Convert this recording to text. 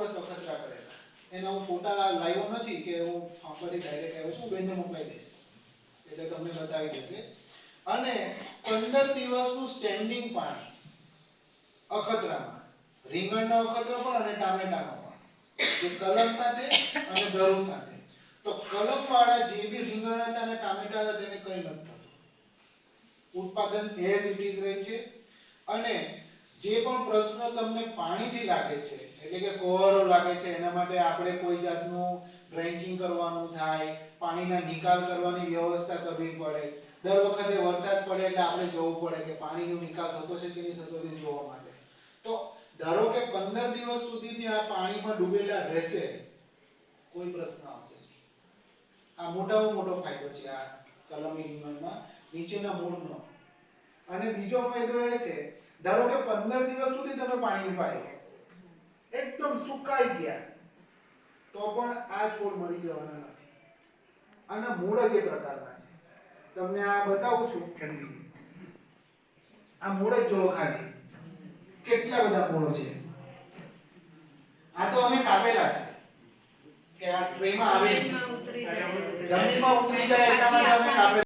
વર્ષ અખતરા કરેલા. એના હું ફોટા લાવ્યો નથી કે હું ફાંકવાથી ડાયરેક્ટ આવ્યો છું, બેનને મોકલાઈ દઈશ એટલે તમને બતાવી દેશે. અને 15 દિવસનું સ્ટેન્ડિંગ પાણી અખતરામાં, રીંગણનો અખતરો પણ અને ટામેટાનો પણ, જે કલમ સાથે અને દરું સાથે. તો કલમ વાળા જે બી રીંગણ હતા અને ટામેટા હતા તેને કંઈ નથી થતું, ઉત્પાદન એઝ ઇટ ઇઝ રહે છે. અને જે પણ પ્રશ્ન તમને પાણીથી લાગે છે, એટલે કે કોહરો લાગે છે, એના માટે આપણે કોઈ જાતનું ડ્રેન્ચિંગ કરવાનું થાય, પાણીના નિકાલ કરવાની વ્યવસ્થા કરવી પડે. દર વખતે વરસાદ પડે એટલે આપણે જોવું પડે કે પાણીનો નિકાલ થતો છે કે નહીં થતો તે જોવા માટે. તો ધારો કે 15 દિવસ સુધી આ પાણીમાં ડૂબેલા રહેશે, કોઈ પ્રશ્ન આવશે નહીં. આ મોટામાં મોટો ફાયદો છે આ કલમી રીંગણમાં નીચેના મૂળનો. અને બીજો ફાયદો એ છે, ધારો કે 15 દિવસ સુધી તમે પાણી પાયો, એકદમ સુકાઈ ગયા, તો પણ આ છોડ મરી જવાના નથી. આના મૂળ જ એ પ્રકારના છે. તમને આ બતાવું છું, આ મૂળ જ જોવો ખાલી કેટલા બધા મૂળો છે. આ તો અમે કાપેલા છે કે આ ટ્રેમાં આવે, જમીનમાં ઉતરી જાય એટલા માટે અમે કાપેલા.